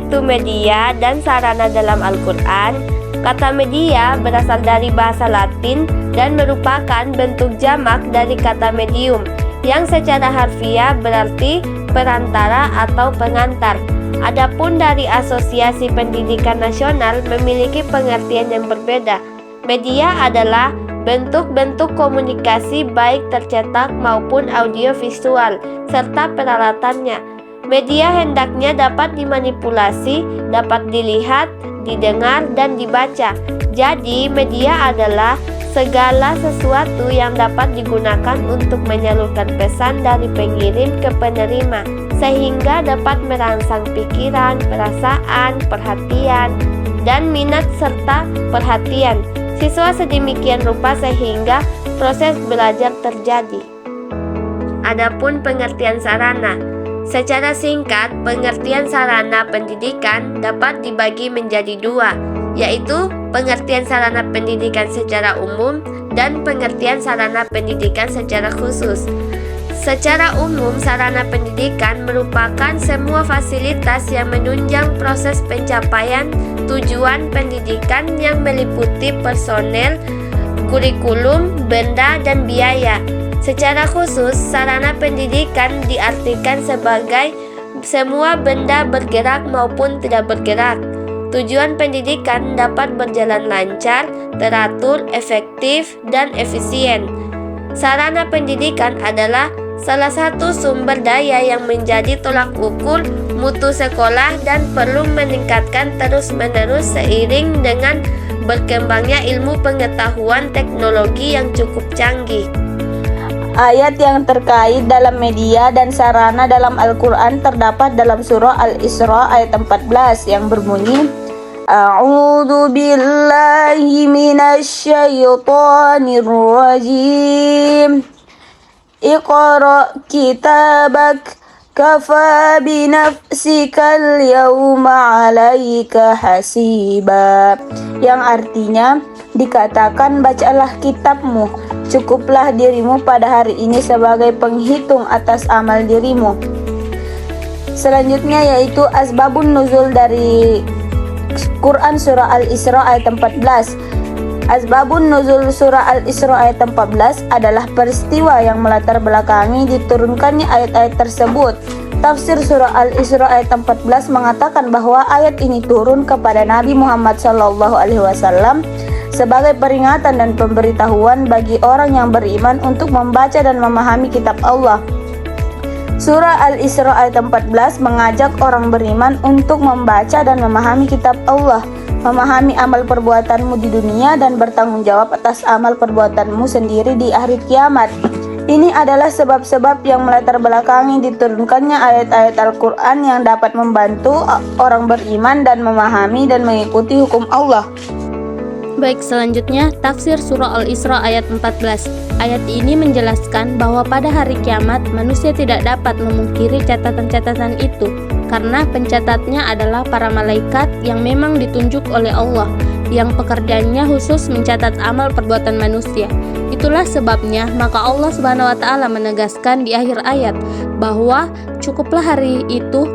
itu media dan sarana dalam Al-Quran. Kata media berasal dari bahasa Latin dan merupakan bentuk jamak dari kata medium, yang secara harfiah berarti perantara atau pengantar. Adapun dari Asosiasi Pendidikan Nasional memiliki pengertian yang berbeda. Media adalah bentuk-bentuk komunikasi baik tercetak maupun audiovisual, serta peralatannya. Media hendaknya dapat dimanipulasi, dapat dilihat, didengar, dan dibaca. Jadi, media adalah segala sesuatu yang dapat digunakan untuk menyalurkan pesan dari pengirim ke penerima, sehingga dapat merangsang pikiran, perasaan, perhatian, dan minat serta perhatian siswa sedemikian rupa sehingga proses belajar terjadi. Adapun pengertian sarana. Secara singkat, pengertian sarana pendidikan dapat dibagi menjadi dua, yaitu pengertian sarana pendidikan secara umum dan pengertian sarana pendidikan secara khusus. Secara umum, sarana pendidikan merupakan semua fasilitas yang menunjang proses pencapaian tujuan pendidikan yang meliputi personel, kurikulum, benda, dan biaya. Secara khusus, sarana pendidikan diartikan sebagai semua benda bergerak maupun tidak bergerak. Tujuan pendidikan dapat berjalan lancar, teratur, efektif, dan efisien. Sarana pendidikan adalah salah satu sumber daya yang menjadi tolak ukur mutu sekolah dan perlu meningkatkan terus-menerus seiring dengan berkembangnya ilmu pengetahuan teknologi yang cukup canggih. Ayat yang terkait dalam media dan sarana dalam Al-Quran terdapat dalam surah Al-Isra ayat 14 yang berbunyi, A'udzu billahi minasyaitonir rajim. Iqra kitabak kafa binafsikal yawma 'alaika hasiba. Yang artinya, dikatakan bacalah kitabmu, cukuplah dirimu pada hari ini sebagai penghitung atas amal dirimu. Selanjutnya yaitu asbabun nuzul dari Quran surah Al-Isra ayat 14. Asbabun nuzul surah Al-Isra ayat 14 adalah peristiwa yang melatar belakangi diturunkannya ayat-ayat tersebut. Tafsir surah Al-Isra ayat 14 mengatakan bahwa ayat ini turun kepada Nabi Muhammad SAW sebagai peringatan dan pemberitahuan bagi orang yang beriman untuk membaca dan memahami kitab Allah. Surah Al-Isra ayat 14 mengajak orang beriman untuk membaca dan memahami kitab Allah, memahami amal perbuatanmu di dunia dan bertanggung jawab atas amal perbuatanmu sendiri di hari kiamat. Ini adalah sebab-sebab yang melatar belakangi diturunkannya ayat-ayat Al-Quran yang dapat membantu orang beriman dan memahami dan mengikuti hukum Allah. Baik, selanjutnya tafsir surah Al-Isra ayat 14. Ayat ini menjelaskan bahwa pada hari kiamat manusia tidak dapat memungkiri catatan-catatan itu, karena pencatatnya adalah para malaikat yang memang ditunjuk oleh Allah, yang pekerjaannya khusus mencatat amal perbuatan manusia. Itulah sebabnya maka Allah Subhanahu wa taala menegaskan di akhir ayat bahwa cukuplah hari itu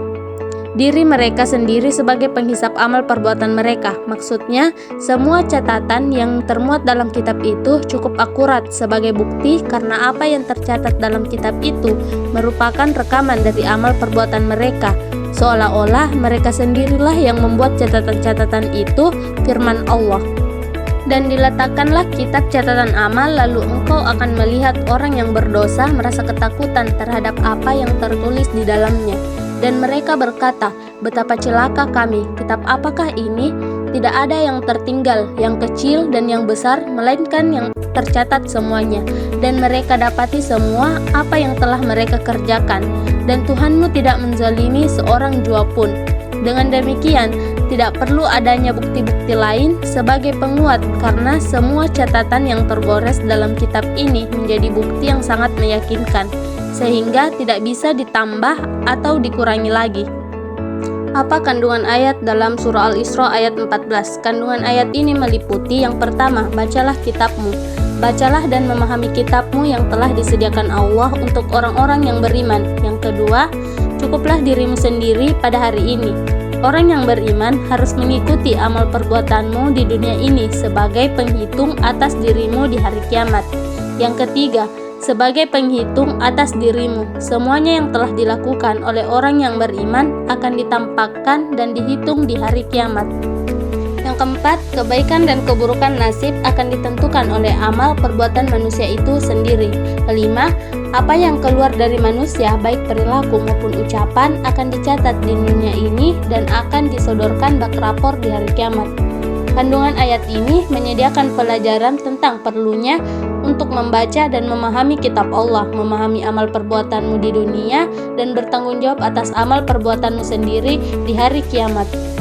diri mereka sendiri sebagai penghisap amal perbuatan mereka. Maksudnya, semua catatan yang termuat dalam kitab itu cukup akurat sebagai bukti karena apa yang tercatat dalam kitab itu merupakan rekaman dari amal perbuatan mereka. Seolah-olah mereka sendirilah yang membuat catatan-catatan itu, firman Allah. Dan diletakkanlah kitab catatan amal, lalu engkau akan melihat orang yang berdosa merasa ketakutan terhadap apa yang tertulis di dalamnya. Dan mereka berkata, betapa celaka kami, kitab apakah ini? Tidak ada yang tertinggal, yang kecil dan yang besar, melainkan yang tercatat semuanya. Dan mereka dapati semua apa yang telah mereka kerjakan. Dan Tuhanmu tidak menzalimi seorang jua pun. Dengan demikian, tidak perlu adanya bukti-bukti lain sebagai penguat, karena semua catatan yang tergores dalam kitab ini menjadi bukti yang sangat meyakinkan, sehingga tidak bisa ditambah atau dikurangi lagi. Apa kandungan ayat dalam surah Al-Isra ayat 14? Kandungan ayat ini meliputi yang pertama, bacalah kitabmu. Bacalah dan memahami kitabmu yang telah disediakan Allah untuk orang-orang yang beriman. Yang kedua, cukuplah dirimu sendiri pada hari ini. Orang yang beriman harus mengikuti amal perbuatanmu di dunia ini sebagai penghitung atas dirimu di hari kiamat. Yang ketiga, sebagai penghitung atas dirimu, semuanya yang telah dilakukan oleh orang yang beriman akan ditampakkan dan dihitung di hari kiamat. Yang keempat, kebaikan dan keburukan nasib akan ditentukan oleh amal perbuatan manusia itu sendiri. Kelima, apa yang keluar dari manusia, baik perilaku maupun ucapan, akan dicatat di dunia ini dan akan disodorkan bak rapor di hari kiamat. Kandungan ayat ini menyediakan pelajaran tentang perlunya untuk membaca dan memahami kitab Allah, memahami amal perbuatanmu di dunia, dan bertanggung jawab atas amal perbuatanmu sendiri di hari kiamat.